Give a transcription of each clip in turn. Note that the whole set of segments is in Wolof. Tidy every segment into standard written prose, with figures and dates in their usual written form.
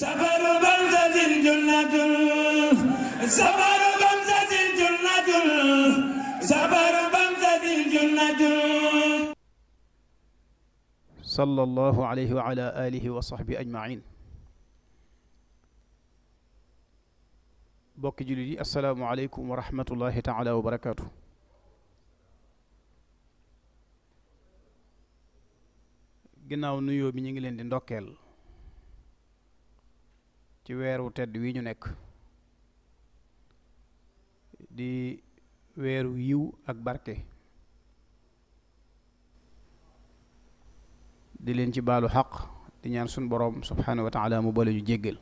سفر بمزة جنة سفر بمزة جنة سفر بمزة جنة صلى الله عليه وعلى آله وصحبه أجمعين. bokki jullit yi assalaamu aleykum wa rahmatullahi taala wa barakaatu. ginnaaw nuyoo bi ñu ngi leen di ndokkeel ci weeru tedd wi ñu nekk di weeru yiw ak barke, di leen ci baalu xaq di ñaan sun boroom subhaanahu wa taala mu boole ñu jéggal.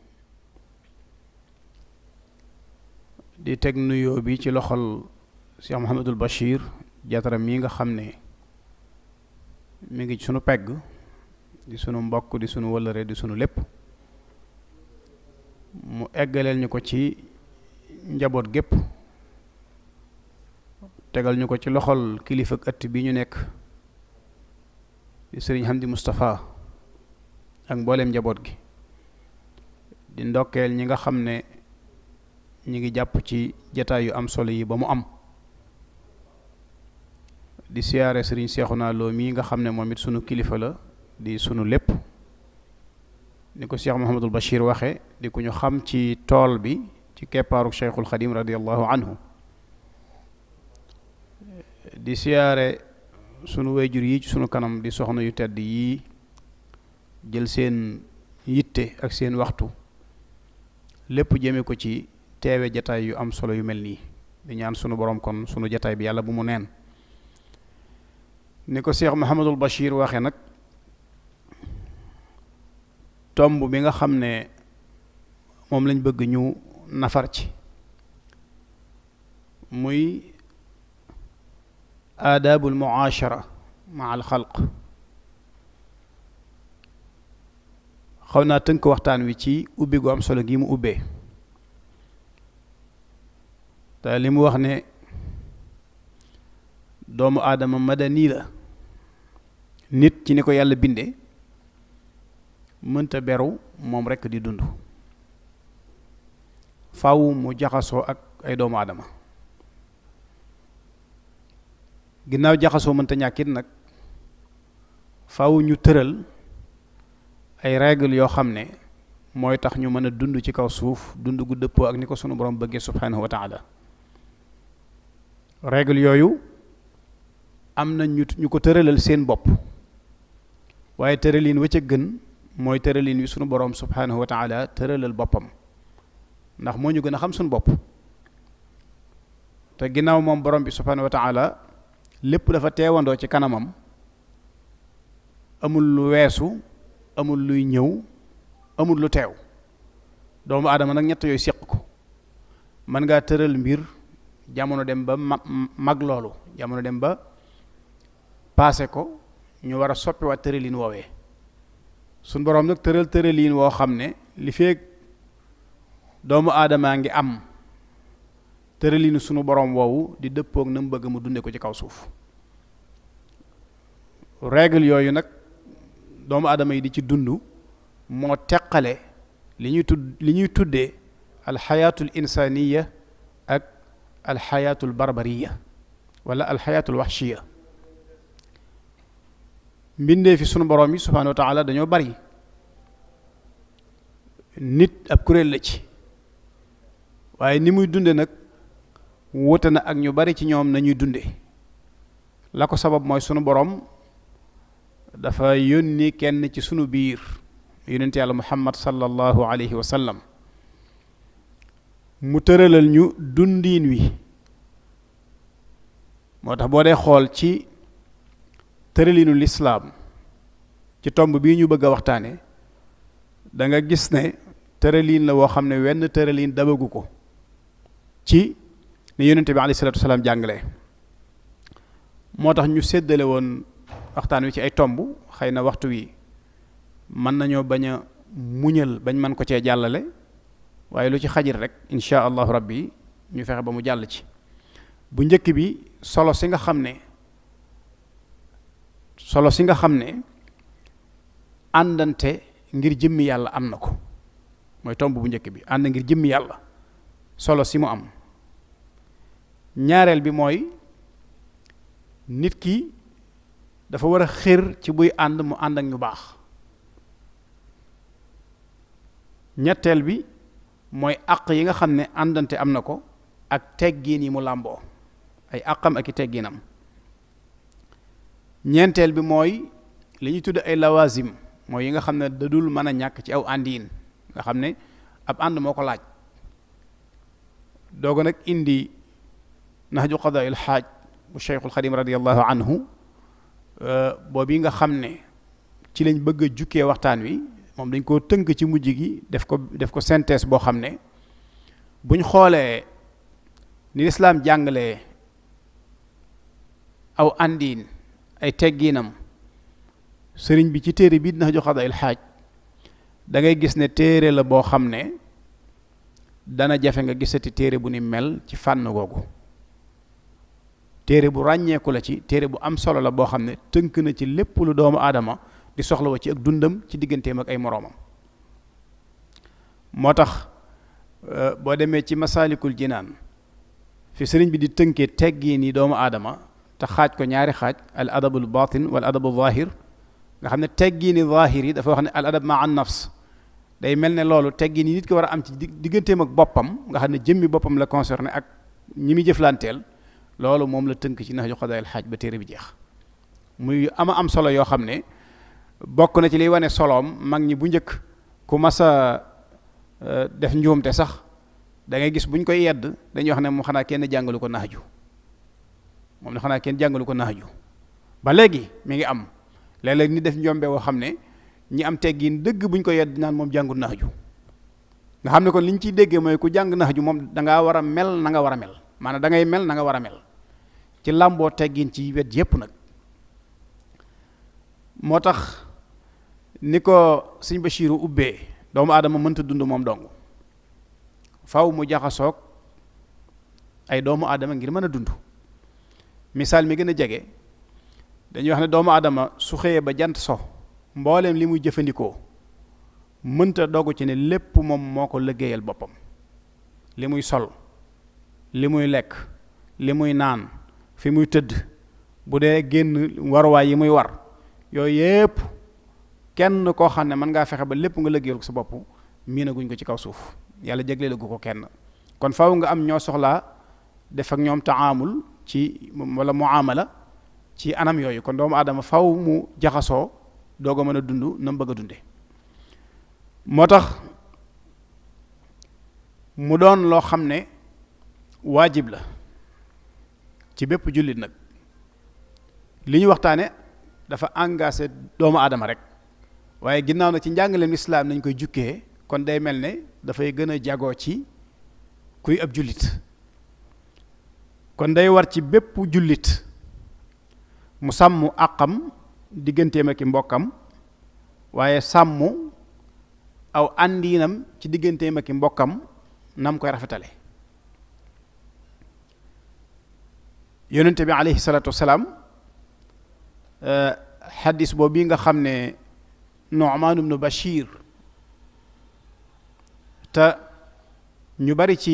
di teg nuyoo bi ci loxol Cheikh Mouhamadul Bachir Diatara mii nga xam ne mi ngi sunu pegg di sunu mbokk di sunu wëllëre di sunu lépp, mu eggaleel ñu ko ci njaboot gépp, tegal ñu ko ci loxol kilifa ak ëtt bi ñu nekk di sëriñ Hamdi Moustapha ak mbooleem njaboot gi, di ndokkeel ñi nga xam ne ñi ngi jàpp ci jataay yu am solo yi ba mu am, di siyaare sëriñ Seexuna Lo mii nga xam ne moom it sunu kilifa la di sunu lépp, ni ko Cheikh Mouhamadul Bachir waxe di ku ñu xam ci tool bi ci keppaaru Cheikhul Xadim radiallahu anhu. di siyaare sunu wayjur yi ci sunu kanam di soxna yu tedd yii jël seen yitte ak seen waxtu lépp jëme ko ci teewe jataay yu am solo yu mel nii, di ñaan sunu borom kon sunu jataay bi yàlla bu mu neen. ni ko Cheikh Mouhamadul Bachir waxe nag, tomb bi nga xam ne moom lañ bëgg ñu nafar ci muy aadaabul muaashara ma al xalq. xaw naa tënk waxtaan wi ci ubbi gu am solo gi mu ubbee te li mu wax ne doomu aadama madani la, nit ci ni ko yàlla binde mënta beru moom rekk di dund, faw mu jaxasoo ak ay doomu aadama. ginnaaw jaxasoo mënta ñàkkit nag faw ñu tëral ay règle yoo xam ne mooy tax ñu mën a dund ci kaw suuf dund gu dëppoo ak ni ko sunu borom bëggee subhanahu wa taala. règle yooyu am na ñu ko tëralal seen bopp, waaye tëralin wa ca gën mooy tëralin wi sunu borom subhanahu wa taala tëralal boppam, ndax moo ñu gën a xam sunu bopp. te ginnaaw moom borom bi subhanahu wa taala lépp dafa teewandoo ci kanamam, amul lu weesu, amul luy ñëw, amul lu teew. doomu aadama nag ñett yooyu séq ko. mën ngaa tëral mbir jamono dem ba mag loolu, jamono dem ba paase ko, ñu war a soppiwaat tëralin woowee. suñ boroom nag tëralin woo xam ne li feek doomu aadamaa ngi am tëralinu sunu boroom woowu di dëppook na mu bëgg mu dunde ko ci kaw suuf. règle yooyu nag doomu aadama yi di ci dund moo teqale li ñuy tuddee alxayaatul insaniya ak alxayaatul barbariya wala alxayaatul waxshiya. mbindee fi sunu borom yi subhanahu wa taala dañoo bari, nit ab kuréel la ci, waaye ni muy dunde nag wuute na ak ñu bari ci ñoom nañuy dunde. la ko sabab mooy sunu borom dafa yónni kenn ci sunu biir, yonent yàlla muhammad sallallahu alayhi wa sallam, mu tëralal ñu dundiin wi. moo tax boo dee xool ci tëralinu lislaam ci tomb bii ñu bëgg a waxtaane, da nga gis ne tëralin la woo xam ne wenn tëralin dabagu ko ci ni yonent bi alayhi salaatu wasalaam jàngale. moo tax ñu séddale woon waxtaan wi ci ay tomb, xëy na waxtu wi mën nañoo bañ a muñal bañ mën ko cee jàllale, waaye lu ci xajir rek insha allahu rabbi ñu fexe ba mu jàll ci. bu njëkk bi solo si nga xam ne àndante ngir jëmmi yàlla am na ko. mooy tomb bu njëkk bi ànd ngir jëmmi yàlla solo si mu am. ñaareel bi mooy nit ki dafa war a xër ci buy ànd mu ànd ak ñu baax. ñetteel bi mooy àq yi nga xam ne àndante am na ko ak teggiin yi mu làmboo ay àqam ak i teggiinam. ñeenteel bi mooy li ñuy tudd ay lawazim mooy yi nga xam ne da dul mën a ñàkk ci aw àndiin nga xam ne ab ànd moo ko laaj. dooga nag indi nahju qadaa il xaaj bu Cheikhul Xadim radiallahu anhu boobu nga xam ne ci lañ bëgg a jukkee waxtaan wi moom dañ koo tënk ci mujj gi def ko synthèse boo xam ne buñ xoolee ni lislaam jàngalee aw àndiin ay teggiinam sëriñ bi ci téere bii nahju qadaa il xaaj da ngay gis ne téere la boo xam ne dana jafe nga gisati téere bu ni mel ci fànn googu. téere bu ràññeeku la ci téere bu am solo la boo xam ne tënk na ci lépp lu doomu aadama di soxla wa ci ak dundam ci digganteem ak ay moroomam. moo tax boo demee ci masaalikul jinaan fi sëriñ bi di tënkee teggiin yi doomu aadama te xaaj ko ñaari xaaj al adabul batin wal adabul zahir nga xam ne teggiini zahir yi dafa wax ne al adab ma an nafs day mel ne loolu teggiin yi nit ki war a am ci digganteem ak boppam nga xam ne jëmmi boppam la concerné ak ñi muy jëflanteel loolu moom la tënk ci nahju qadaa'il xaaj ba téere bi jeex muy am solo yoo xam ne bokk na ci liy wane soloom mag ñi bu njëkk ku mas a def njuumte sax da ngay gis buñ koy yedd dañuy wax ne mu xanaa kenn jàngalu ko nahju moom ne xanaa kenn jàngalu ko nahju ba léegi mi ngi am léeg-léeg ni def njombe woo xam ne ñi am teggiin dëgg buñ ko yedd naan moom jàngul nahju nga xam ne kon liñ ciy déggee mooy ku jàng nahju moom da ngaa war a mel na nga war a mel maanaam da ngay mel na nga war a mel ci làmboo teggiin ci wet yépp nag. moo tax ni ko sëñ Bachiru ubbee doomu aadama mënta dund moom dong faw mu jaxasoog ay doomu aadama ngir mën a dund. misaal mi gën a jege dañuy wax ne doomu aadama su xëyee ba jant so mbooleem li muy jëfandikoo mënta dogu ci ne lépp moom moo ko liggéeyal boppam. li muy sol, li muy lekk, li muy naan, fi muy tëdd, bu dee génn waruwaay yi muy war yooyu yépp kenn koo xam ne mën ngaa fexe ba lépp nga liggéeyal ko sa bopp miinaguñ ko ci kaw suuf yàlla jagleelagu ko kenn. kon faaw nga am ñoo soxlaa def ak ñoom taamul ci wala muamala ci anam yooyu. kon doomu aadama faw mu jaxasoo doog a mën a dund na mu bëgg a dunde. moo tax mu doon loo xam ne waajib la ci bépp jullit nag. li ñu waxtaane dafa engagé doomu aadama rek waaye ginnaaw na ci njàngaleem islaam nañ koy jukkee kon day mel ne dafay gën a jagoo ci kuy ab jullit. kon day war ci bépp jullit mu sàmm àqam digganteem ak i mbokkam waaye sàmm aw àndiinam ci digganteem ak i mbokkam nam koy rafetale. yonente bi alayhi salaatu wasalaam xadis boobu bi nga xam ne Nu'man ibnu Bashir te ñu bari ci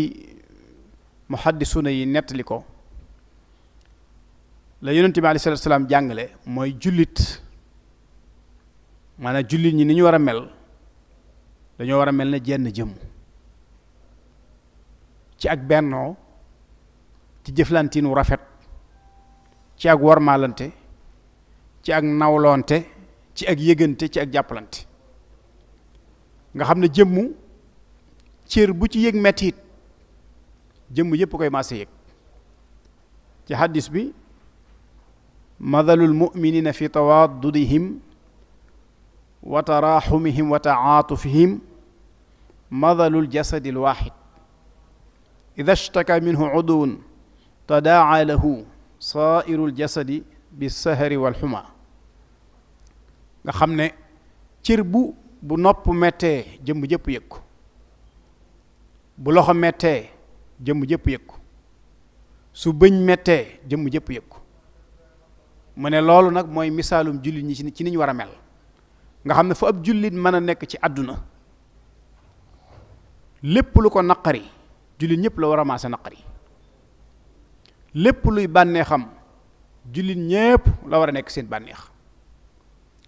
muhaddisuna yi nettali ko la yonente bi alayhi salaatu wasalaam jàngale mooy jullit maanaam jullit ñi ni ñu war a mel dañoo war a mel ne jenn jëmm ci ak bennoo ci jëflantiinu rafet ci ak wormaalante ci ak nawloonte ci ak yëgante ci ak jàppalante nga xam ne jëmmu cër bu ci yëg mettit jëmm yépp koy maase yëg. ci xaddis bi mathalul muminina fi tawaddudihim wa taraxumihim wa taatufihim mathalul jasadil waxid ida shtaka minhu uduwun tadaa lahu saa'irul jasadi bisahari walxuma. nga xam ne cër bu nopp mettee jëmm jëpp yëg ko, bu loxo mettee jëmm jëpp yëg ko, su bëñ mettee jëmm jëpp yëg ko. mu ne loolu nag mooy misaalum jullit ñi ci ni ñu war a mel. nga xam ne fu ab jullit mën a nekk ci àdduna lépp lu ko naqari jullit ñëpp la war a maase naqari lépp luy bànneexam jullit ñépp la war a nekk seen bànneex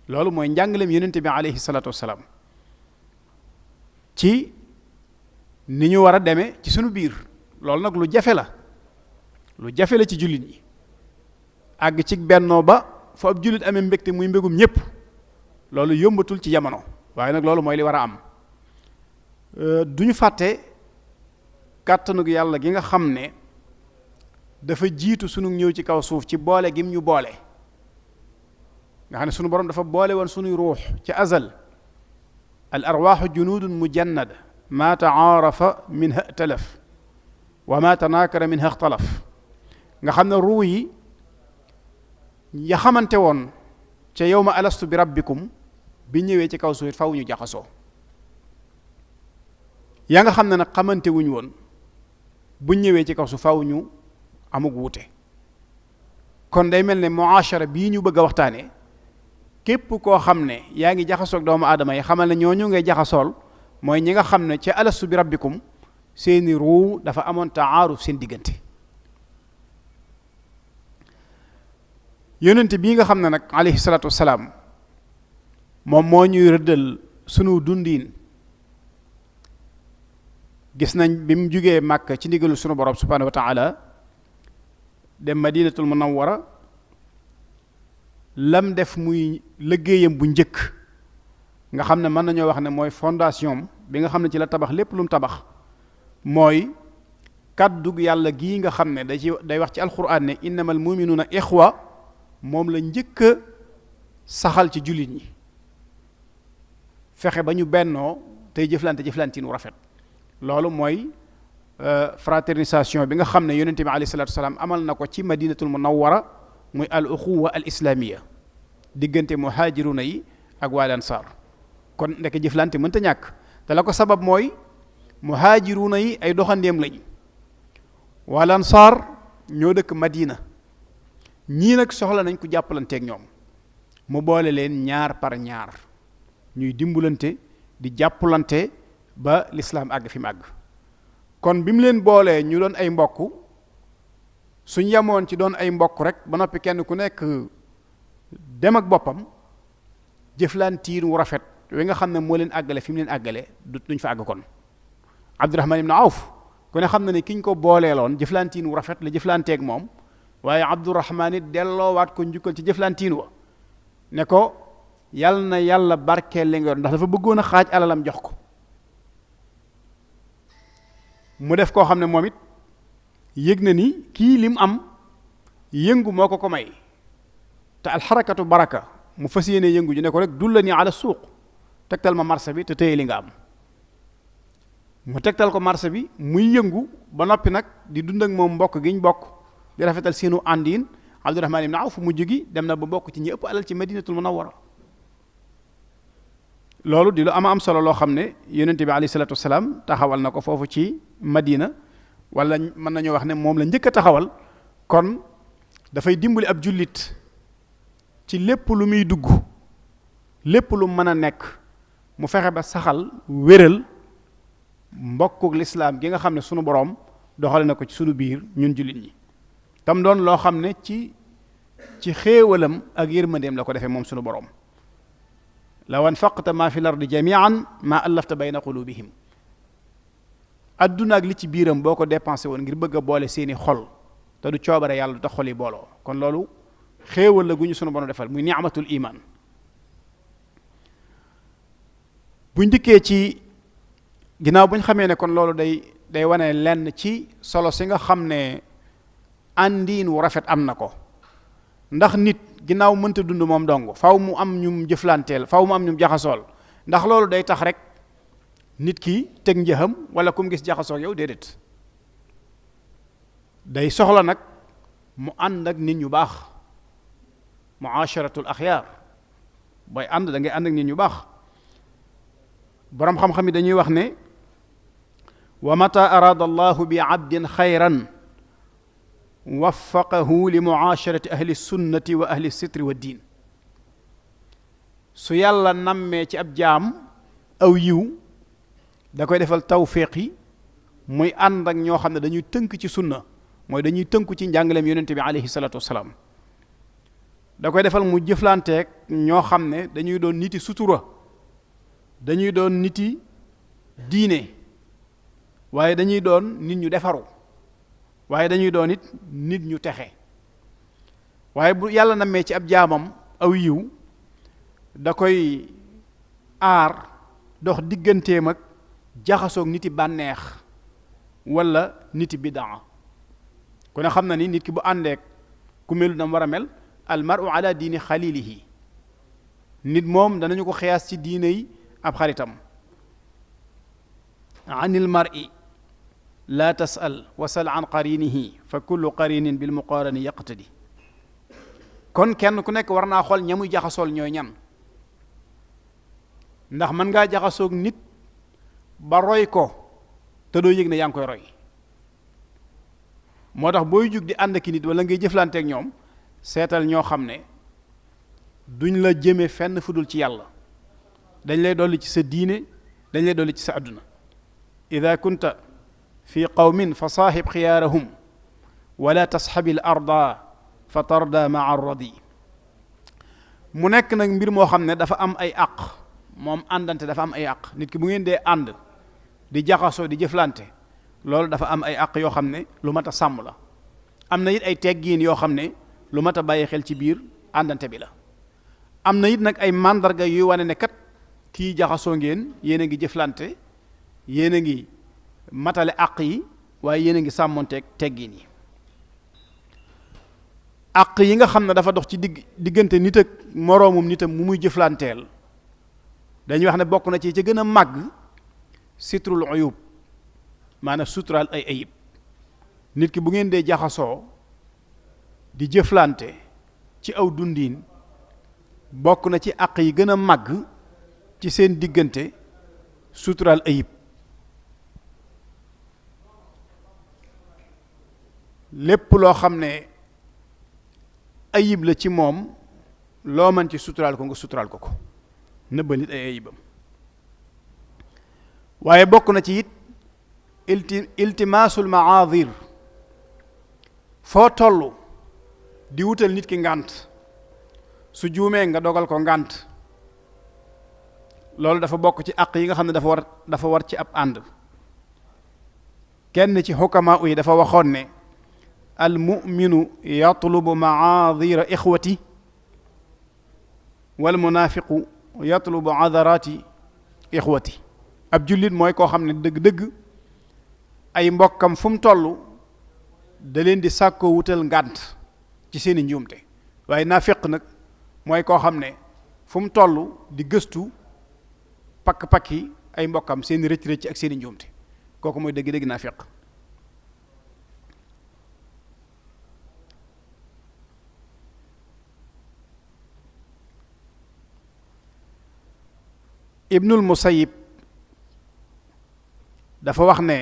loolu mooy njàngaleem yonente bi alayhi salaatu wassalaam ci ni ñu war a demee ci sunu biir loolu nag lu jafe la ci jullit ñi àgg ci bennoo ba fa ab jullit amee mbégte muy mbégum ñépp loolu yombatul ci jamono waaye nag loolu mooy li war a am du ñu fàtte kàttanug yàlla gi nga xam ne dafa jiitu sunu ñëw ci kaw suuf ci boole gim ñu boole nga xam ne sunu borom dafa boole woon sunuy ruux ci azal al arwaaxu junudun mujannada ma taarafa minha talaf wa ma tanaakara minha ixtalaf nga xam ne ruu yi ya xamante woon ca yawma alastu bi rabbikum bi ñëwee ci kaw suuf faw ñu jaxasoo yaa nga xam ne nag xamante wuñ woon bu ñëwee ci kaw suuf faw ñu amug wuute kon day mel ne muashara bii ñu bëgg a waxtaane képp koo xam ne yaa ngi jaxasoog doomu aadama yi xamal ne ñooñu ngay jaxasool mooy ñi nga xam ne ca alastu bi rabbikum seeni ruu dafa amoon taaruf seen diggante yonent bii nga xam ne nag alayhi salaatu wassalaam moom moo ñuy rëddal sunu dundiin gis nañ bi mu jugee màkk ci ndigalu sunu borom subhanahu wa taala dem madinatul munawwara lam def muy liggéeyam bu njëkk nga xam ne mën nañoo wax ne mooy fondation bi nga xam ne ci la tabax lépp lu mu tabax mooy kàddug yàlla gii nga xam ne day wax ci alquran ne innamal muminuuna ixwa moom la njëkk a saxal ci jullit ñi fexe ba ñu bennoo tey jëflantiin wu rafet loolu mooy fraternisation bi nga xam ne yonente bi alayhi salaatu wasalaam amal na ko ci madinatul munawwara muy al uxuwa al islaamiya diggante muhaajiruna yi ak waa ansaar kon ndeke jëflante mënta ñàkk te la ko sabab mooy muhaajiruna yi ay doxandeem lañ waa ansaar ñoo dëkk madina ñii nag soxla nañ ko jàppalanteeg ñoom mu boole leen ñaar par ñaar ñuy dimbalante di jàppalante ba lislaam àgg fi mu àgg kon bi mu leen boolee ñu doon ay mbokk suñ yemoon ci doon ay mbokk rek ba noppi kenn ku nekk dem ak boppam jëflantiin wu rafet wi nga xam ne moo leen àggale fi mu leen àggale duñ fa àgg kon Abdurahman ibn Awf ku ne xam na ne kiñ ko booleeloon jëflantiin wu rafet la jëflanteeg moom waaye Abdurahman it delloowaat ko njukkal ci jëflantiin wa ne ko yal na yàlla barkeel li nga yor ndax dafa bëggoon a xaaj alalam jox ko mu def koo xam ne moom it yëg na ni kii lim am yëngu moo ko may te alxarakatu baraka mu fas yéene yëngu ji ne ko rek dulla ni ala suuq tegtal ma marché bi te téye li nga am mu tegtal ko marché bi muy yëngu ba noppi nag di dund ak moom mbokk gi ñu bokk di rafetal seenu àndiin Abdurahmaan ibn Awf mujj gi dem na ba bokk ci ñi ëpp alal ci madinatul munawwara loolu di lu am solo loo xam ne yonente bi alayhi salaatu wasalaam taxawal na ko foofu ci madina wala mën nañoo wax ne moom la njëkk a taxawal kon dafay dimbali ab jullit ci lépp lu muy dugg lépp lu mën a nekk mu fexe ba saxal wéral mbokkuk lislaam gi nga xam ne sunu boroom doxale na ko ci sunu biir ñun jullit ñi tam doon loo xam ne ci xéewalam ak yërmandeem la ko defee moom sunu boroom law anfaqta ma fi l ardi jamian ma allafta bayna qulubihim adduna ak li ci biiram boo ko dépensé woon ngir bëgg a boole seeni xol te du coobare yàlla du tax xol yi booloo kon loolu xéewal la gu ñu sunu borom defal muy ni'matul iman buñ dikkee ci ginnaaw buñ xamee ne kon loolu day wane lenn ci solo si nga xam ne àndiin wu rafet am na ko ndax nit ginnaaw mënta dund moom dong faw mu am ñum jëflanteel faw mu am ñum jaxasool ndax loolu day tax rek nit ki teg njëxam wala kum gis jaxasoo yow déedéet day soxla nag mu ànd ak nit ñu baax muasharatul axyaar booy ànd da ngay ànd ak nit ñu baax boroom xam-xam yi dañuy wax ne wa mata araada allahu bi abdin xayran waffaqahu li muasharati ahli sunnati wa ahli sitri wa diin su yàlla nammee ci ab jaam aw yiw da koy defal tawfiq yi muy ànd ak ñoo xam ne dañuy tënk ci sunna mooy dañuy tënku ci njàngaleem yonente bi alayhi salatu wasalaam da koy defal mu jëflanteeg ñoo xam ne dañuy doon niti sutura dañuy doon niti diine waaye dañuy doon nit ñu defaru waaye dañuy doon it nit ñu texe waaye bu yàlla nammee ci ab jaamam aw yiw da koy aar dox digganteem ak jaxasoog niti bànneex wala niti bidaa ku ne xam na ni nit ki bu àndeek ku melu nam war a mel al mar'u ala diini xalilihi nit moom danañu ko xiyaas ci diine yi ab xaritam anil mar'i la tasal wasal an qarinihi fa kullu qarinin bil muqarani yaqtadi kon kenn ku nekk war naa xool ña muy jaxasool ñooy ñan ndax mën ngaa jaxasoog nit ba roy ko te doo yëg ne yaa ngi koy roy moo tax booy jug di ànd ak nit wala ngay jëflanteeg ñoom seetal ñoo xam ne duñ la jëme fenn fudul ci yàlla dañ lay dolli ci sa diine dañ lay dolli ci sa àdduna ida kunta fi qawmin fa saaxib xiyaarahum wala tasxabil arda fa tarda maa arradi mu nekk nag mbir moo xam ne dafa am ay àq moom àndante dafa am ay àq nit ki bu ngeen dee ànd di jaxasoo di jëflante loolu dafa am ay àq yoo xam ne lu mat a sàmm la am na it ay teggiin yoo xam ne lu mat a bàyyi xel ci biir àndante bi la am na it nag ay màndarga yuy wane ne kat kii jaxasoo ngeen yéen a ngi jëflante yéen a ngi matale àq yi waaye yéen a ngi sàmmonteeg teggiin yi àq yi nga xam ne dafa dox ci diggante nit ak moroomum nitam mu muy jëflanteel dañuy wax ne bokk na ci gën a màgg sitrul uyub maanaam suturaal ay ayib nit ki bu ngeen dee jaxasoo di jëflante ci aw dundiin bokk na ci àq yi gën a màgg ci seen diggante suturaal ayib lépp loo xam ne ayib la ci moom loo mën ci suturaal ko nga suturaal ko nëbbal nit ay ayibam waaye bokk na ci it iltimaasul maadir foo toll di wutal nit ki ngànt su juumee nga dogal ko ngànt loolu dafa bokk ci àq yi nga xam ne dafa war ci ab ànd kenn ci xukama yi dafa waxoon ne al muminu yatlubu maadira ixwati wal munaafiqu yatlubu adarati ixwati ab jullit mooy koo xam ne dëgg-dëgg ay mbokkam fu mu toll da leen di sàkkoo wutal ngànt ci seeni njuumte waaye naafiq nag mooy koo xam ne fu mu toll di gëstu pakk-pakki ay mbokkam seeni rëcc-rëcc ak seeni njuumte kooku mooy dëgg-dëgg naafiq ibnul musayib dafa wax ne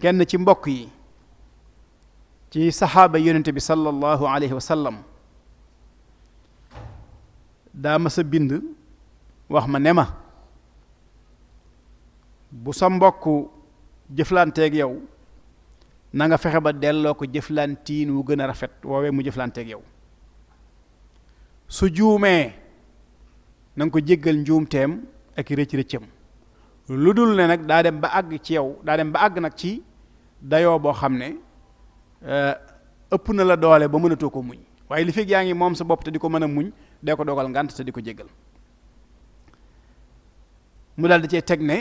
kenn ci mbokk yi ci saxaaba yonente bi sallallahu alayhi wa sallam daa mas a bind wax ma ne ma bu sa mbokk jëflanteeg yow na nga fexe ba delloo ko jëflantiin wu gën a rafet woowee mu jëflanteeg yow su juumee na nga ko jéggal njuumteem ak rëcc-rëccam lu dul ne nag daa dem ba àgg ci yow daa dem ba àgg nag ci dayoo boo xam ne ëpp na la doole ba mënatoo ko muñ waaye li fekk yaa ngi moom sa bopp te di ko mën a muñ dee ko dogal ngànt te di ko jéggal mu daal di cee teg ne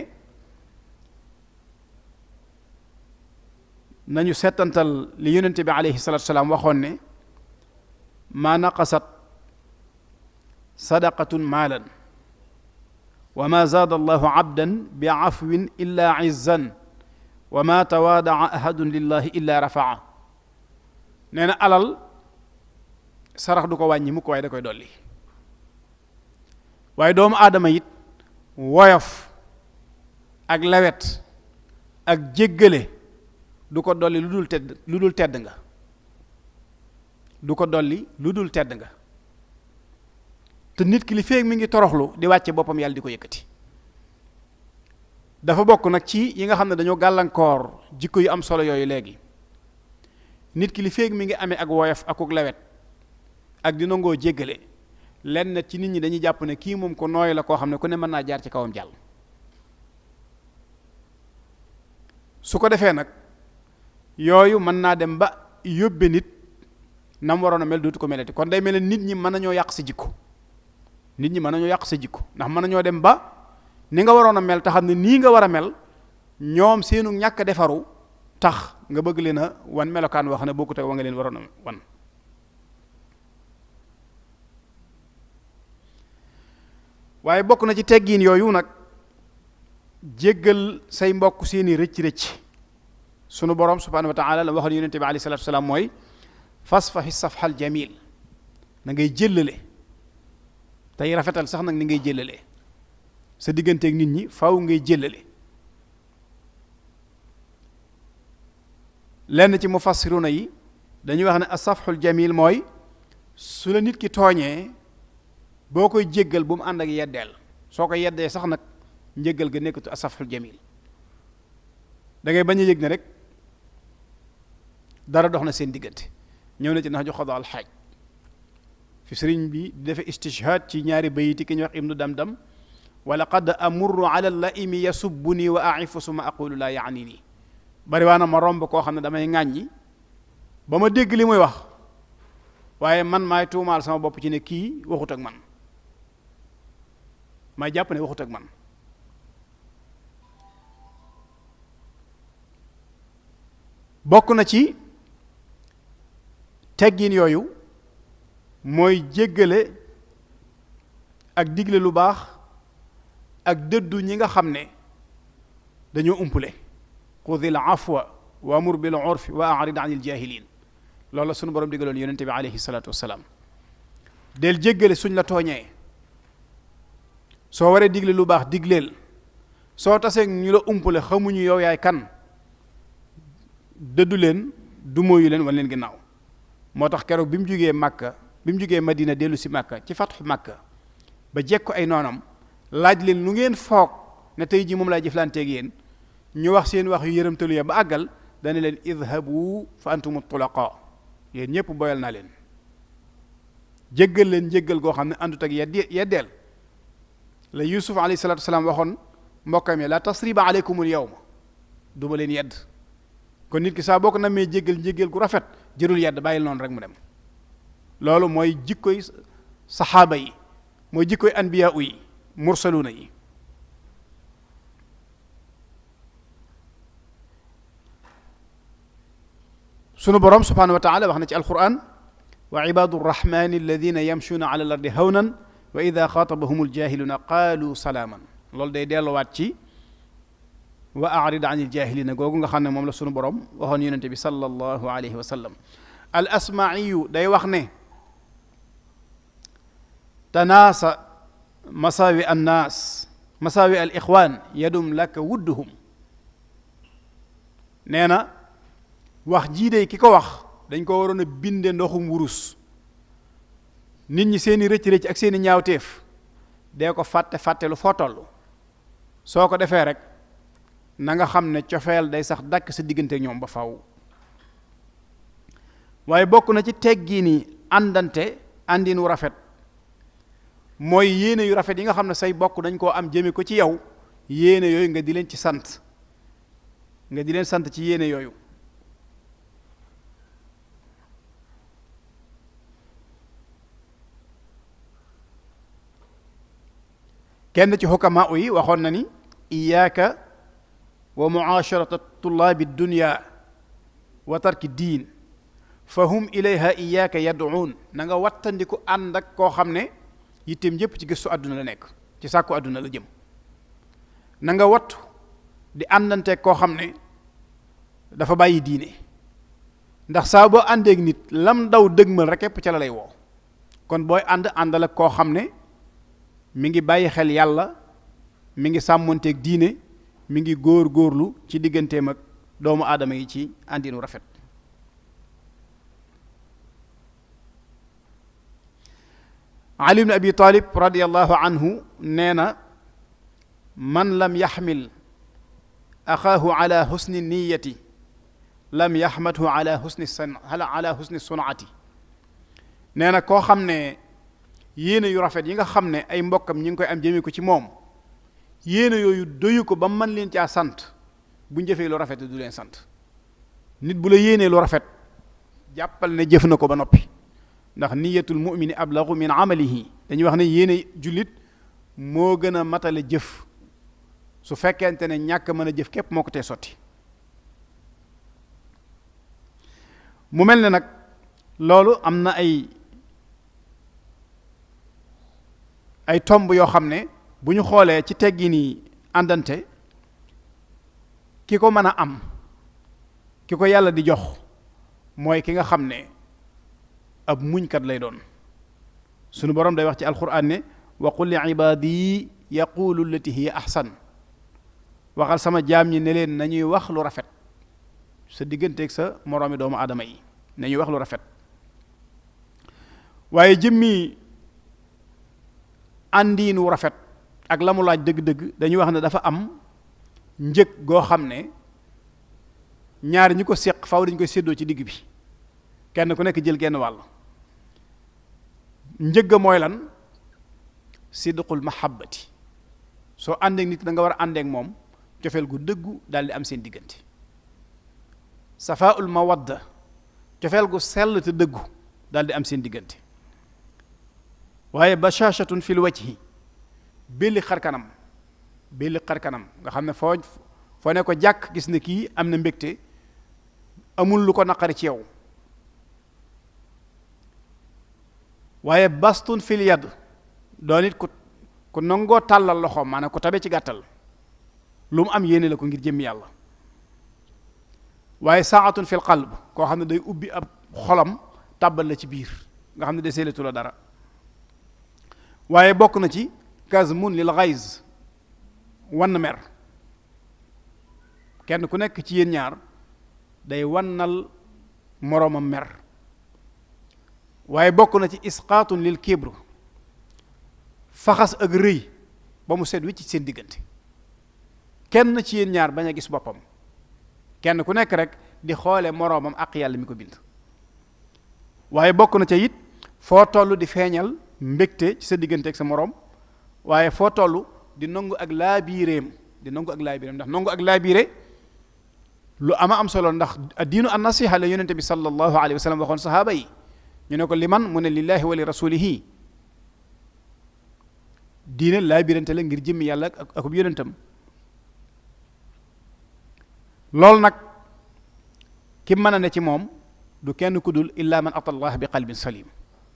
nañu settantal li yonente bi alayhi salatu salaam waxoon ne maa naqasat sadaqatun maalan wa ma zaada allahu abdan bi afwin illa izzan wa ma tawaadaa ahadun lillahi illa rafaa nee na alal sarax du ko wàññi mukk waaye da koy dolli waaye doomu aadama it woyof ak lawet ak jéggale du ko dolli lu dul tedd nga du ko dolli lu dul tedd nga te nit ki li feek mi ngi toroxlu di wàcce boppam yàlla di ko yëkkati dafa bokk nag ci yi nga xam ne dañoo gàllankoor jikko yu am solo yooyu léegi nit ki li féeg mi ngi amee ak woyof akuk lewet ak di nangoo jéggale lenn ci nit ñi dañuy jàpp ne kii moom ko nooy la koo xam ne ku ne mën naa jaar ci kawam jàll su ko defee nag yooyu mën naa dem ba yóbbe nit nam waroon a mel dootu ko melati kon day mel ne nit ñi mën nañoo yàq sa jikko nit ñi mën nañoo yàq sa jikko ndax mën nañoo dem ba ni nga waroon a mel te xam ne nii nga war a mel ñoom seenu ñàkk a defaru tax nga bëgg leen a wan melokaan wax ne bokkut ak wa nga leen waroon a wan waaye bokk na ci teggiin yooyu nag jéggal say mbokk seeni rëcc-rëcc sunu borom subhanahu wa taala la waxoon yonente bi alayhi salatu wasalaam mooy fasfahi safhal jamil na ngay jëllale tey rafetal sax nag ni ngay jëllale sa digganteeg nit ñi faaw ngay jëllale lenn ci mufassiruna yi dañuy wax ne asafhul jamil mooy su la nit ki tooñee boo koy jéggal bu mu ànd ak yeddeel soo ko yeddee sax nag njéggal ga nekkatu asafhul jamil da ngay bañ a yëg ne rek dara dox na seen diggante ñëw na ci nax ju xada al xaaj fi sëriñ bi di defe istishhaad ci ñaari bayiti ki ñu wax ibnu damdam wa laqad amurru ala laimi yasubbuni wa aifu suma aqulu la yaani nii bari waa na ma romb koo xam ne damay ŋàññi ba ma dégg li muy wax waaye man maay tuumaal sama bopp ci ne kii waxut ak man may jàpp ne waxut ak man bokk na ci teggin yooyu mooy jéggale ak digle lu baax ak dëddu ñi nga xam ne dañoo umpule xudil afwa wa amur bil urfi wa arid anil jahilin loolu la sunu borom digaloon yonente bi alayhi salatu wasalaam del jéggale suñ la tooñee soo waree digle lu baax digleel soo tasee ñu la umpule xamuñu yow yaay kan dëddu leen du mooyu leen wan leen ginnaaw moo tax keroog bi mu jógee Màkka bi mu jógee Madina dellu si Màkka ci fatxu Màkka ba jekko ay noonam laaj leen lu ngeen foog ne tey ji moom lay jëflanteeg yéen ñu wax seen wax yu yërëmtalu ya ba àggal dana leen idhabu fa antum tulaqa yéen ñëpp boyal naa leen jéggal leen jéggal goo xam ne àndut ak yeddeel la Yusuf alayhi salatu wasalaam waxoon mbokkam yi la tasriba aleykumul yawma duma leen yedd kon nit ki saa boo ko namee jéggal njéggal gu rafet jërul yedd bàyyil noonu rek mu dem loolu mooy jikkoy saxaaba yi mooy jikkoy anbiya yi mursaluna yi sunu borom subhanahu wa taala wax na ci alquran wa ibadu rrahmani alladina yamshuna ala al ardi hawnan wa ida xaatabahum aljahiluna qaalu salaaman loolu day delluwaat ci wa arid an iljahilina googu nga xam ne moom la sunu borom waxoon yonente bi sallallahu alayhi wa sallam al asmaiyu day wax ne tanaasa masaawi annaas masaawi al ixwaan yadum laka wudduhum nee na wax jii de ki ko wax dañ ko waroon a binde ndoxum wurus nit ñi seeni rëcc-rëcc ak seeni ñaawteef dee ko fàtte lu foo toll soo ko defee rek na nga xam ne cofeel day sax dàkk sa diggante ñoom ba faw waaye bokk na ci teggi ni àndante àndin wu rafet mooy yéene yu rafet yi nga xam ne say bokk dañ koo am jëme ko ci yow yéene yooyu nga di leen ci sant nga di leen sant ci yéene yooyu kenn ci xukama yi waxoon na ni iyaaka wa muasharata tullaabi dunya wa tarki diin fa hum ilayha iyaaka yad'uun na nga wattandiku ànd ak koo xam ne yitteem yépp ci gëstu àdduna la nekk ci sàkku àdduna la jëm na nga wattu di àndanteeg koo xam ne dafa bàyyi diine ndax saa boo àndeeg nit lam daw dëgmal rek képp ca la lay woo kon booy àndal ak koo xam ne mi ngi bàyyi xel yàlla mi ngi sàmmonteeg diine mi ngi góor-góorlu ci digganteem ak doomu aadama yi ci àndinu rafet Ali ibn Abi Talib radiyallahu anhu nee na man lam yaxmil axaahu ala husni niyati lam yaxmathu ala husni sunaati. nee na koo xam ne yéene yu rafet yi nga xam ne ay mbokkam ñi ngi koy am jëme ko ci moom yéene yooyu doyu ko ba mën leen caa sant bu jëfee lu rafet du leen sant. nit bu la yéenee lu rafet jàppal ne jëf na ko ba noppi, ndax niyatul mu'mini ablagu min amalihi. dañuy wax ne yéene jullit moo gën a matale jëf su fekkente ne ñàkk mën a jëf képp moo ko tee sotti. mu mel ne nag loolu am na ay tomb yoo xam ne bu ñu xoolee ci teggini àndante ki ko mën a am, ki ko yàlla di jox mooy ki nga xam ne ab muñkat lay doon. sunu borom day wax ci alquran ne wa qul li ibaadi yaqulu allati hiya ahsan. waxal sama jaam ñi ne leen nañuy wax lu rafet sa digganteeg sa moroomi doomu aadama yi, nañuy wax lu rafet. waaye jëmmi àndiinu rafet ak la mu laaj dëgg-dëgg dañuy wax ne dafa am njëg goo xam ne ñaar ñi ko séq faw dañ koy séddoo ci digg bi, kenn ku nekk jël genn wàll. njëgg mooy lan? sidqul mahabbati. soo àndeek nit da nga war a àndeek moom cofeel gu dëggu daal di am seen diggante. safaul mawadda, cofeel gu sell te dëggu daal di am seen diggante. waaye bashashatun fil wajhi, belli xarkanam nga xam ne foo ne ko jàkk gis ne kii am na mbégte, amul lu ko naqari ci yow. waaye bastun fil yad, doon it ku nangoo tàllal loxoom, maanaam ku tabe ci gàttal, lu mu am yéene la ko ngir jëmmi yàlla. waaye saatun fil qalb, koo xam ne day ubbi ab xolam tàbbal la ci biir nga xam ne deseelatu la dara. waaye bokk na ci kazmun lil ghayz, wann mer. kenn ku nekk ci yéen ñaar day wannal moroomam mer. waaye bokk na ci isqaatun lil kibr, faxas ak rëy ba mu set wi ci seen diggante. kenn ci yéen ñaar bañ a gis boppam, kenn ku nekk rek di xoole moroomam ak yàlla mi ko bind. waaye bokk na ca it foo toll di feeñal mbégte ci sa diggante ak sa moroom, waaye foo toll di nangu ak laabiireem ndax nangu ak laabiire lu ama am solo. ndax diinu an nasiha la yonente bi sallallahu alayhi wa sallam waxoon sahaaba yi. ñu ne ko liman mu ne lillahi wa li rasulihi. diine laabirante la ngir jëmmi yàlla ak yonentam. loolu nag ki mën a ne ci moom du kenn ku dul illa man ata allah bi qalbin salim.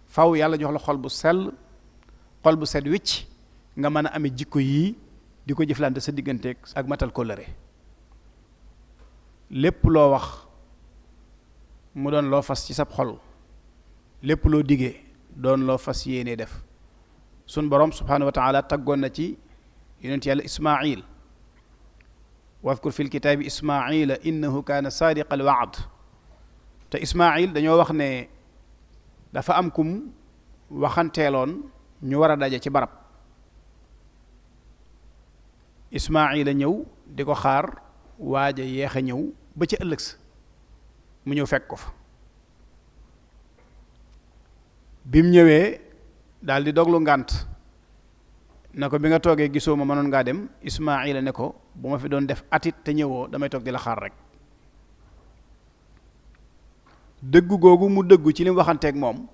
faw yàlla jox la xol bu sell, xol bu set wicc, nga mën a amee jikko yii di ko jëflante sa digganteeg ak matal kóllëre. lépp loo wax mu doon loo fas ci sab xol, lépp loo digee doon loo fas yéenee def. sun borom subhanahu wa taala taggoon na ci yonent yàlla ismail, wadkur fi lkitaabi ismaila innahu kaana saadiqa al waad. te ismail dañoo wax ne dafa am kum waxanteeloon ñu war a daje ci barab. ismaila ñëw di ko xaar, waaja yeex a ñëw ba ci ëllëg sa mu ñëw fekk ko fa. bi mu ñëwee daal di doglu ngànt na ko bi nga toogee gisoo ma mënoon ngaa dem. ismaila ne ko bu ma fi doon def atit te ñëwoo damay toog di la xaar rek. dëggu googu mu dëggu ci li mu waxanteeg moom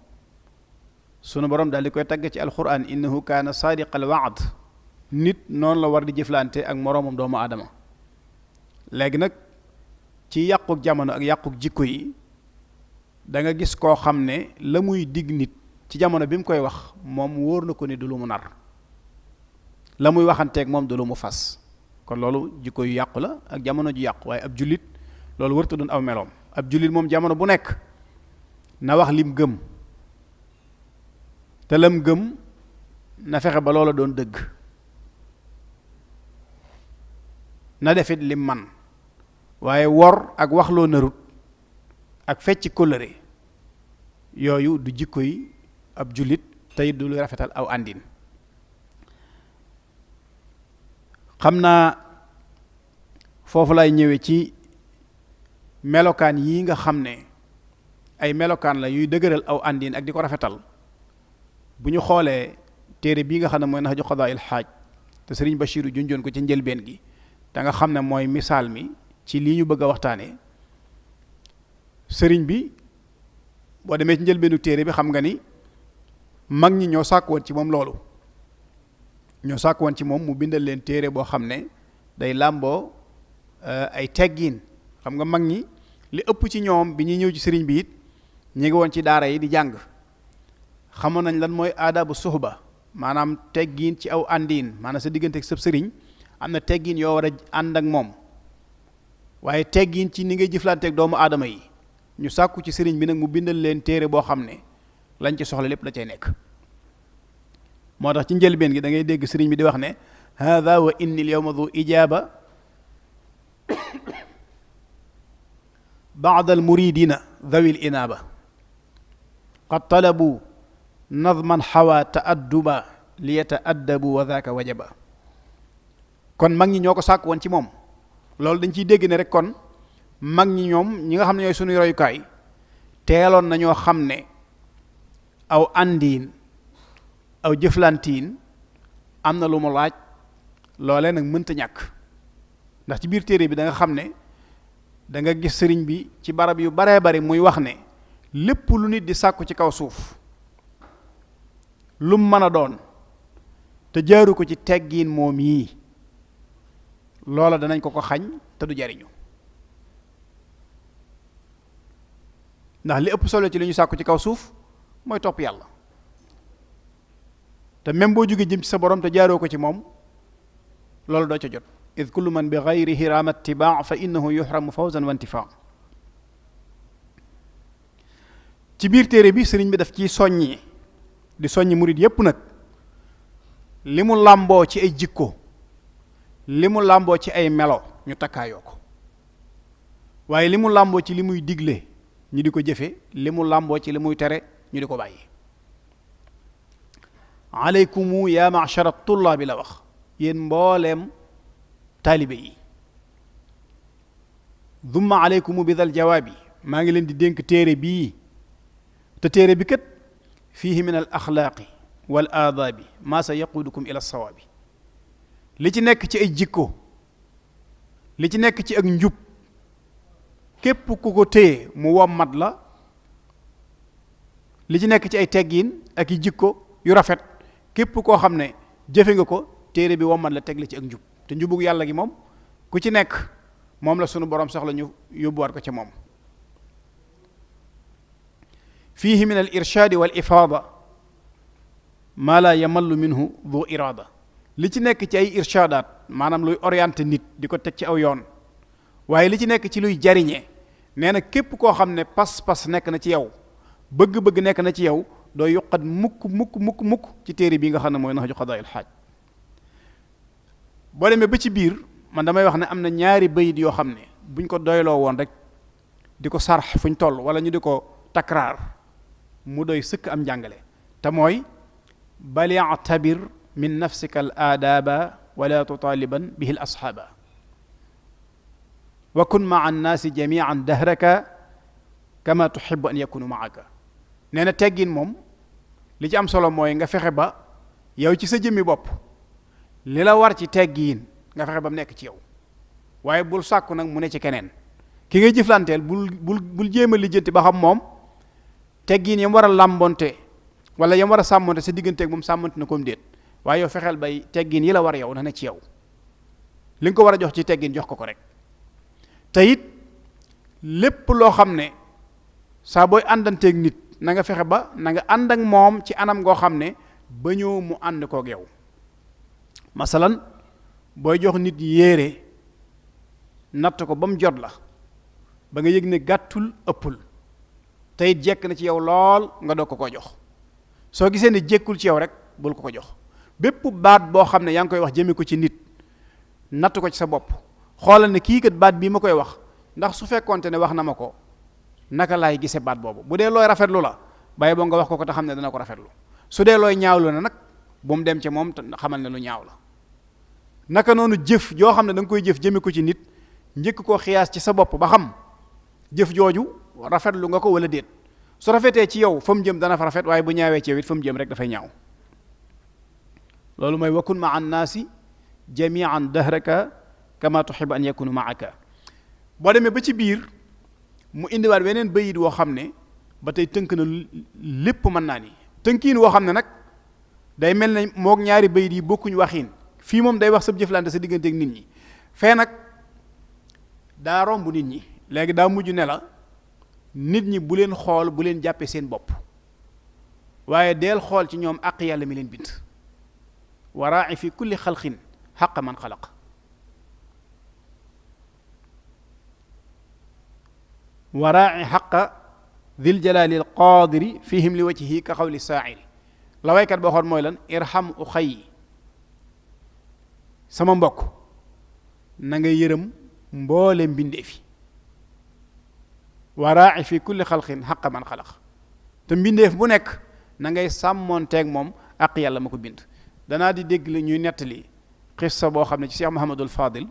sunu borom daal di koy tagg ci alquran innahu kaana saadiqal waad. nit noonu la war di jëflante ak moroomam doomu aadama. léegi nag ci yàquk jamono ak yàquk jikko yi da nga gis koo xam ne la muy dig nit ci jamono bi mu koy wax moom wóor na ko ni du lu mu nar, la muy waxanteeg moom du lu mu fas. kon loolu jikko yu yàqu la ak jamono ju yàqu. waaye ab jullit loolu wërta doon aw meloom. ab jullit moom jamono bu nekk na wax lim gëm, te lam gëm na fexe ba loola doon dëgg, na defit lim man. waaye wor ak wax loo narut ak fecc kóllëre yooyu du jikko yi ab jullit tey du lu rafetal aw àndin. xam naa foofu lay ñëwee ci melokaan yi nga xam ne ay melokaan la yuy dëgëral aw àndin ak di ko rafetal bu ñu xoolee téere bii nga xam ne mooy Nahju Qadaa'il Haaj te Sëriñ Bachiru junjoon ko ci njëlbeen gi da nga xam ne mooy misaal mi ci lii ñu bëgg a waxtaane sëriñ bi boo demee ci njëlbeenu téere bi xam nga ni mag ñi ñoo sàkk woon ci moom loolu ñoo sàkk woon ci moom mu bindal leen téere boo xam ne day làmboo ay teggiin xam nga mag ñi li ëpp ci ñoom bi ñuy ñëw ci sëriñ bi it ñu ngi woon ci daara yi di jàng xamoon nañ lan mooy aadabu suhba maanaam teggiin ci aw àndiin maanaam sa diggante ak sëb sëriñ am na teggiin yoo war a ànd ak moom waaye teggiin ci ni ngay jëflanteeg doomu aadama yi ñu sàkku ci sëriñ bi nag mu bindal leen téere boo xam ne lañ ci soxla lépp la cay nekk moo tax ci njëlbeen gi da ngay dégg sëriñ bi di wax ne hada wa inni al yawma du ijaaba baad al muridina dhawi al inaaba qad talabu nadman xawa taadduba li yataaddabu wa dhaka wajaba kon mag ñi ñoo ko sàkk woon ci moom loolu dañ ciy dégg ne rek kon mag ñi ñoom ñi nga xam ne ñooy suñuy royukaay teeloon nañoo xam ne aw àndiin aw jëflantiin am na lu mu laaj loolee nag mënta ñàkk ndax ci biir téere bi da nga xam ne da nga gis sëriñ bi ci barab yu baree bari muy wax ne lépp lu nit di sàkku ci kaw suuf lum mën a doon te jaaru ko ci teggiin moom yii loola danañ ko xañ te du jariñu ndax li ëpp solo ci li ñu sàkku ci kaw suuf mooy topp yàlla te même boo jógee jëm ci sa borom te jaaroo ko ci moom loolu doo ca jot id kullu man bi gayrihi raama ittibaa fa innahu yuhramu fawzan wa intifaa ci biir téere bi sëriñ bi daf ciy soññi di soññi murit yépp nag li mu làmboo ci ay jikko li mu làmboo ci ay melo ñu takkaayoo ko waaye li mu làmboo ci li muy digle ñu di ko jëfe li mu làmboo ci li muy tere ñu di ko bàyyi aleykumu yaa ma'shara tullaabi la wax yéen mbooleem taalibe yi dumma aleykumu bi dal jawaabi maa ngi leen di dénk téere bii te téere bi kat fiihi min al axlaaqi wal aadaabi maa sa yaquudukum ila sawaabi li ci nekk ci ay jikko li ci nekk ci ak njub képp ku ko téye mu wommat la li ci nekk ci ay teggiin ak i jikko yu rafet képp koo xam ne jëfe nga ko téere bi wommat la teg la ci ak njub te njubug yàlla gi moom ku ci nekk moom la sunu borom soxla ñu yóbbuwaat ko ci moom fiihi min al irshaadi wal ifaada maa laa yamallu minhu du iraada li ci nekk ci ay irshaadaat maanaam luy orienté nit di ko teg ci aw yoon waaye li ci nekk ci luy jariñe nee na képp koo xam ne pas-pas nekk na ci yow bëgg-bëgg nekk na ci yow doo yuqat mukk ci téere bii nga xam ne mooy Nahju Qadaa'il Haaj boo demee ba ci biir man damay wax ne am na ñaari bayit yoo xam ne buñ ko doyloo woon rek di ko sarx fuñ toll wala ñu di ko takraar mu doy sëkk am njàngale te mooy bal ya'tabir min nafsika al aadaaba wala tutaaliban bihi al asxaaba wa kun maa annaasi jamian dahraka kama tuxibu an yakunu maaka nee na teggin moom li ci am solo mooy nga fexe ba yow ci sa jëmmi bopp li la war ci teggiin nga fexe ba mu nekk ci yow waaye bul sàkku nag mu ne ci keneen ki ngay jëflanteel bul jéem a lijjanti ba xam moom teggiin yam war a làmbonte wala yam war a sàmmonte sa digganteeg moom sàmmonte na koom déet waaye yow fexeel bay teggiin yi la war yow na ne ci yow li nga ko war a jox ci teggiin jox ko rek te it lépp loo xam ne saa booy àndanteeg nit na nga fexe ba na nga ànd ak moom ci anam goo xam ne ba ñëw mu ànd kook yow masalan booy jox nit yéere natt ko ba mu jot la ba nga yëg ne gàttul ëppul te it jekk na ci yow lool nga doog ko jox soo gisee ne jekkul ci yow rek bul ko jox bépp baat boo xam ne yaa ngi koy wax jëme ko ci nit natt ko ci sa bopp xoolal ne kii kat baat bii ma koy wax ndax su fekkonte ne wax na ma ko naka laay gisee baat boobu bu dee looy rafetlu la bàyyi boo nga wax ko te xam ne dana ko rafetlu su dee looy ñaawlu na nag bu mu dem ci moom te xamal ne lu ñaaw la naka noonu jëf joo xam ne da nga koy jëf jëme ko ci nit njëkk koo xiyaas ci sa bopp ba xam jëf jooju rafetlu nga ko wala déet. su rafetee ci yow fa mu jëm dana fa rafet, waaye bu ñaawee ci yow it fa mu jëm rek dafay ñaaw. loolu mooy wakun maa annaasi jamian dahraka kama tuhibu an yakunu maaka. boo demee ba ci biir mu indiwaat weneen bayit woo xam ne ba tey tënk na lépp mën naa ni tënkiin woo xam ne nag day mel ne moog ñaari bayit yi bokkuñ waxiin. fii moom day wax sa jëflante sa diggante ak nit ñi, fee nag daa romb nit ñi. léegi daa mujj ne la nit ñi bu leen xool, bu leen jàppee seen bopp, waaye deel xool ci ñoom àq yàlla mi leen bind. waraa'i fi kulli xalqin xaqa man xalaq. waraa'i xaqa dil jalaali al qaadiri fihim li wajhihi ka xawli saairi. la waykat boo xoon mooy lan? irham uxayyi, sama mbokk na nga yërëm mboole mbindeef yi. waraa'i fi kulli xalqin xaqa man xalaq. te mbindeef bu nekk na ngay sàmmoonteeg moom ak yàlla ma ko bind. danaa di dégg la ñuy nettali xissa boo xam ne ci Cheikh Mouhamadul Fadil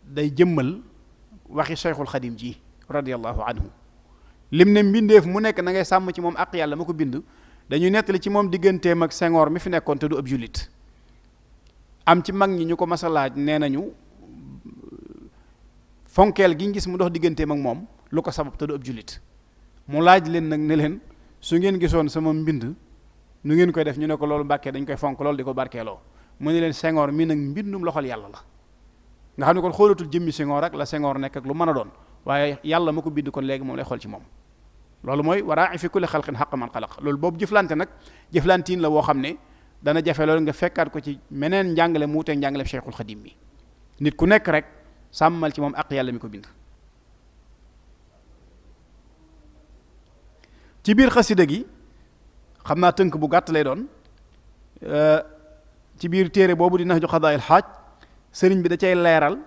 day jëmmal waxi Cheikhul Xadim ji radiyallahu anhu. lim ne mbindeef mu nekk na ngay sàmm ci moom ak yàlla ma ko bind. dañuy nettali ci moom digganteem ak Senghor mi fi nekkoon te du ab jullit. am ci mag ñi ñu ko mas a laaj, nee nañu fonkeel gi ñu gis mu dox digganteem ak moom lu ko sabab te du ab jullit. mu laaj leen nag ne leen su ngeen gisoon sama mbind nu ngeen koy def. ñu ne ko loolu Mbàkke dañ koy fonk loolu di ko barkeeloo. mu ne leen Senghor mi nag mbindum loxol yàlla la. nga xam ne kon xoolatul jëmmi Senghor ak la Senghor nekk ak lu mën a doon, waaye yàlla ma ko bind kon léegi moom lay xool ci moom. loolu mooy waraa'i fi kulli xalqin xaqa man xalaq. loolu boobu jëflante nag jëflantiin la woo xam ne dana jafe loolu nga fekkaat ko ci meneen njàngale mu wuteeg njàngale Cheikhul Xadim mi. nit ku nekk rek sàmmal ci moom ak yàlla mi ko bind. ci biir xasida gi xam naa tënk bu gàtt lay doon, ci biir téere boobu di Nahju Qadaa'il Haaj sëriñ bi da cay leeral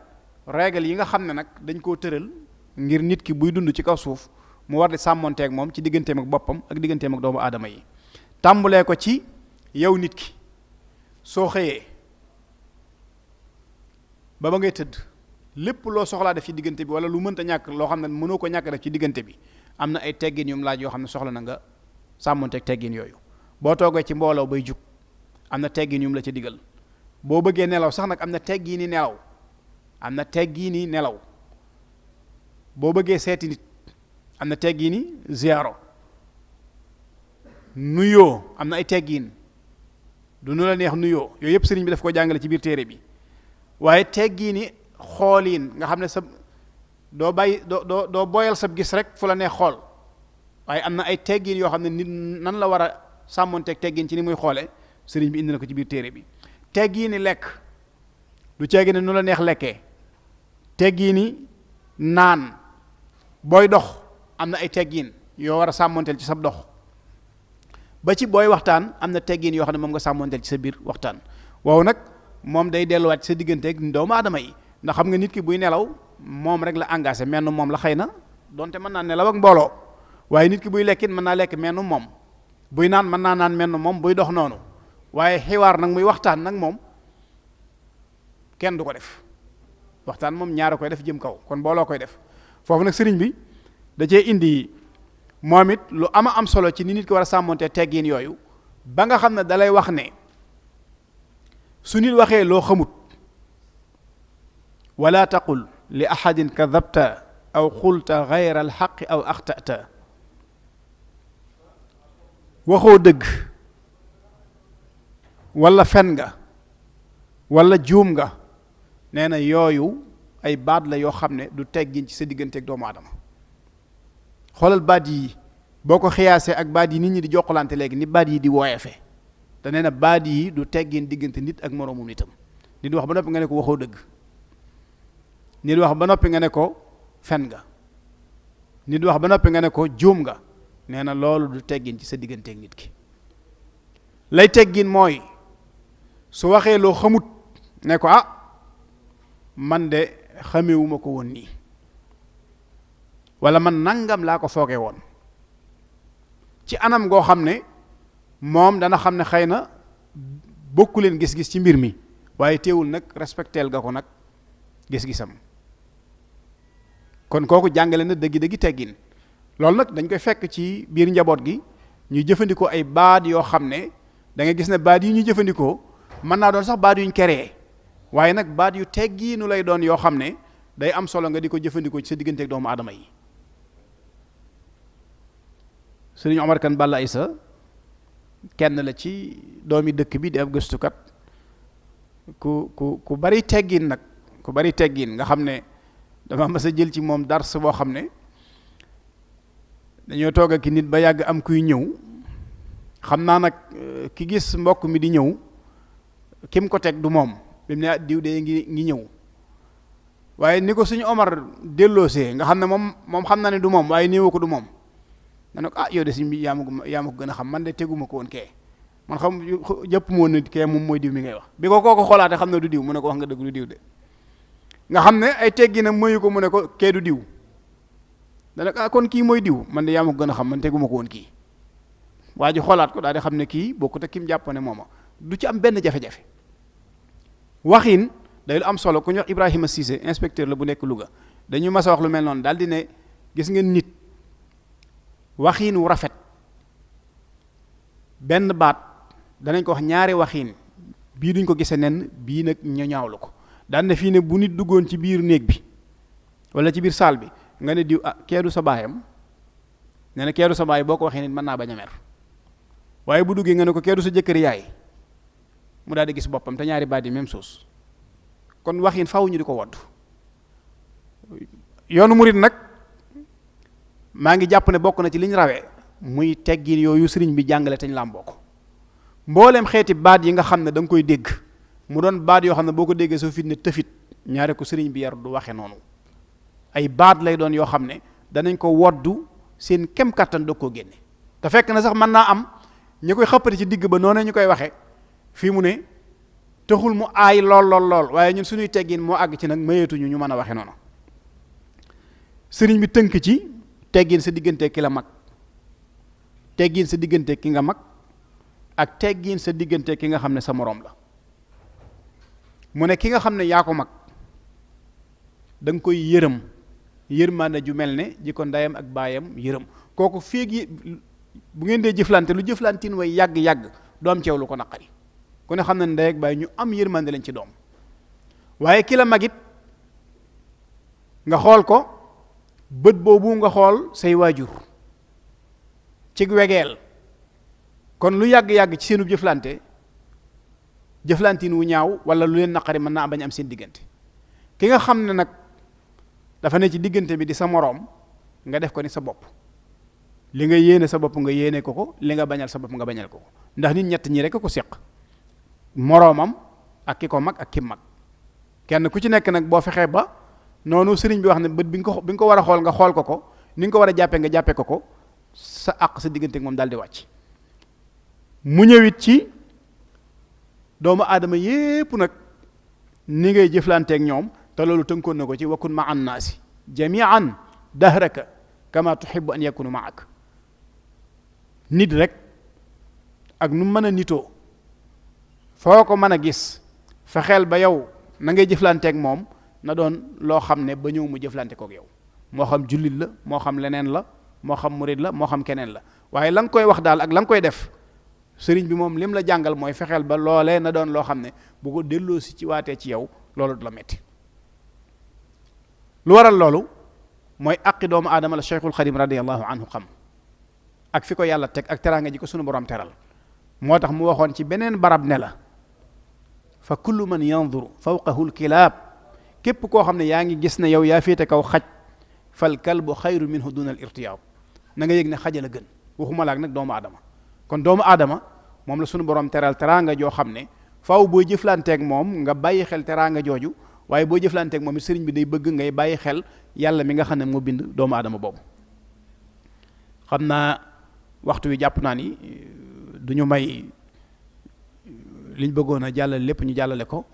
règle yi nga xam ne nag dañ koo tëral ngir nit ki buy dund ci kaw suuf mu war di sàmmonteeg moom ci digganteem ak boppam ak digganteem ak doomu aadama yi. tàmbulee ko ci yow nit ki soo xëyee ba ngay tëdd lépp loo soxlaa def ci diggante bi wala lu mënta ñàkk loo xam ne mënoo ko ñàkk def ci diggante bi am na ay teggin yum laaj yoo xam ne soxla na nga sàmmonteeg teggin yooyu. boo toogee ci mbooloo bay jug am na teggin yum la ca digal. boo bëggee nelaw sax nag am na teggini nelaw, am na teggini nelaw. boo bëggee seeti nit am na teggini ziyaaro. nuyoo am na ay teggin, du nu la neex nuyoo. yooyu yëpp sëriñ bi daf ko jàngale ci biir téere bi. waaye teggini xooliin nga xam ne sa doo bàyyi doo boyal sab gis rek fu la neex xool, waaye am na ay teggin yoo xam ne nit nan la war a sàmmonteeg teggin ci ni muy xoole sëriñ bi indi na ko ci biir téere bi. teggini lekk du ceegi ne nu la neex lekkee. teggini naan booy dox am na ay teggin yoo war a sàmmonteel ci sab dox. ba ci booy waxtaan am na teggin yoo xam ne moom nga sàmmonteel ci sa biir waxtaan. waaw nag moom day delluwaat ci sa diggante ak doomu aadama yi, ndax xam nga nit ki buy nelaw moom rek la engagé, menn moom la xëy na donte mën naa nelaw ak mbooloo. waaye nit ki buy lekkit mën naa lekk menn moom, buy naan mën naa naan menn moom, buy dox noonu. waaye xiwaar nag muy waxtaan nag moom kenn du ko def. waxtaan moom ñaara koy def jëm kaw, kon mbooloo koy def. foofu nag sëriñ bi da cee indi moom it lu ama am solo ci ni nit ki war a sàmmonte teggin yooyu, ba nga xam ne dalay wax ne su nit waxee loo xamut wala taqul li ahadin kadabta aw xulta gayra alxaqi aw axtata. waxoo dëgg wala fen nga wala juum nga, nee na yooyu ay baat la yoo xam ne du teggin ci sa diggante ak doomu aadama. xoolal baat yi boo ko xiyaasee ak baat yi nit ñi di jokkalante léegi ni baat yi di woyefe, te nee na baat yi du teggin diggante nit ak moroomum nitam. nit wax ba noppi nga ne ko waxoo dëgg, nit wax ba noppi nga ne ko fen nga, nit wax ba noppi nga ne ko juum nga, nee na loolu du teggin ci sa diggante ak nit ki. lay teggin mooy su waxee loo xamut ne ko ah man de xamewuma ko woon nii, wala man nangam laa ko foogee woon, ci anam goo xam ne moom dana xam ne xëy na bokku leen gis-gis ci mbir mi, waaye teewul nag respecteel nga ko nag gis-gisam. kon kooku jàngale na dëggi-dëggi teggin. loolu nag dañ koy fekk ci biir njaboot gi ñuy jëfandikoo ay baat yoo xam ne da ngay gis ne baat yi ñuy jëfandikoo mën naa doon sax baat yuñ créé waaye nag baat yu teggiinu lay doon yoo xam ne day am solo nga di ko jëfandikoo ci sa digganteeg doomu aadama yi. Sëriñ Omar Kan Balla Isa kenn la ci doomi dëkk bi di ab gëstukat ku bari teggin nag ku bari teggin nga xam ne dama mas a jël ci moom dars boo xam ne dañoo toog ak nit ba yàgg am kuy ñëw xam naa nag ki gis mbokk mi di ñëw kim ko teg du moom bi mu ne diw de ngi ñëw waaye ni ko suñu Omar delloosee nga xam ne moom xam na ne du moom waaye néewu ko du moom dana ko yow de suñ bi yaa ma ko gën a xam man de teguma ko woon kee man xam jëpp moo ne kee moom mooy diw mi ngay wax bi ko kooku xoolaate xam ne du diw mu ne ko wax nga dëgg du diw de nga xam ne ay tegginam mayu ko mu ne ko kee du diw dana ko kon kii mooy diw man de yaa ma ko gën a xam man teguma ko woon kii waa ji xoolaat ko daal di xam ne kii bokkut ak kim jàpp ne mooma du ci am benn jafe-jafe. waxin day lu am solo ku ñuy wax Ibrahima Cissé inspecteur la bu nekk Louga dañu mas a wax lu mel noonu daal di ne gis ngeen nit waxiin wu rafet benn baat danañ ko wax ñaari waxiin bii duñ ko gisee nen bii nag ñu ñaawlu ko daan ne fii ne bu nit duggoon ci biir néeg bi wala ci biir saal bi nga ne diw keedu sa baayam nee na keedu sa baay boo ko waxee nit mën naa bañ a mer waaye bu duggee nga ne ko keedu sa jëkkër yaay mu daal di gis boppam te ñaari baat yi même chose kon waxin faw ñu di ko wodd. yoonu murit nag maa ngi jàpp ne bokk na ci liñ rawee muy teggin yooyu sëriñ bi jàngale te ñu làmboo ko mbooleem xeeti baat yi nga xam ne da nga koy dégg mu doon baat yoo xam ne boo ko déggee soo fit ne tëfit ñaare ko sëriñ bi yar du waxe noonu ay baat lay doon yoo xam ne danañ ko woddu seen kem kattan doog koo génne te fekk na sax mën naa am ñi koy xëppati ci digg ba noonu ñu koy waxe fii mu ne taxul mu aay lool waaye ñun suñuy teggin moo àgg ci nag mayeetuñu ñu mën a waxe noonu sëriñ bi tënk ci teggin sa diggante ki la mag teggin sa diggante ki nga mag ak teggin sa diggante ki nga xam ne sa moroom la mu ne ki nga xam ne yaa ko mag da nga koy yërëm yërmaande ju mel ne ji ko ndeyam ak baayam yërëm kooku féegi bu ngeen dee jëflante lu jëflantin way yàgg-yàgg du am ceew lu ko naqari ku ne xam ne ndey ak baay ñu am yërmande lañ ci doom waaye ki la magit nga xool ko bët boobu nga xool say waajur ci wegeel kon lu yàgg-yàgg ci seenu jëflantin wu ñaaw wala lu leen naqari mën naa bañ am seen diggante ki nga xam ne nag dafa ne ci diggante bi di sa moroom nga def ko ni sa bopp li nga yéene sa bopp nga yéene ko li nga bañal sa bopp nga bañal ko ndax nit ñett ñi rek ko séq moroomam ak ki ko mag ak ki mag kenn ku ci nekk nag boo fexee ba noonu sëriñ bi wax ne bët bi nga ko war a xool nga xool ko ni nga ko war a jàppee nga jàppee ko sa àq sa diggante moom daal di wàcc mu ñëwit ci doomu aadama yépp nag ni ngay jëflanteeg ñoom te loolu tënkoon na ko ci wakun ma an naasi jamian dahraka kama tuhibbu an yakunu maak nit rek ak nu mën a nitoo foo ko mën a gis fexeel ba yow na ngay jëflanteeg moom na doon loo xam ne ba ñëw mu jëflante kook yow moo xam jullit la moo xam leneen la moo xam murid la moo xam keneen la waaye la nga koy wax daal ak la nga koy def sëriñ bi moom lim la jàngal mooy fexeel ba loolee na doon loo xam ne bu ko delloo si ci waatee ci yow loolu du la metti lu waral loolu mooy aqi doomu aadama la Cheikhul Xadim radiyallahu anhu xam ak fi ko yàlla teg ak teraanga ji ko sunu borom teral moo tax mu waxoon ci beneen barab ne la fa kullu man yanzuru fawqahu lkilaab képp koo xam ne yaa ngi gis ne yow yaa féete kaw xaj fal kalbu xayru minhu duna al irtiyaab na nga yëg ne xaja la gën waxuma laak nag doomu aadama kon doomu aadama moom la sunu borom teral teraanga joo xam ne faaw booy jëflanteeg moom nga bàyyi xel teraanga jooju waaye boo jëflanteeg moom it sëriñ bi day bëgg ngay bàyyi xel yàlla mi nga xam ne moo bind doomu aadama boobu xam naa waxtu wi jàpp naa ni du ñu may liñ bëggoon a jàllale lépp ñu jàllale ko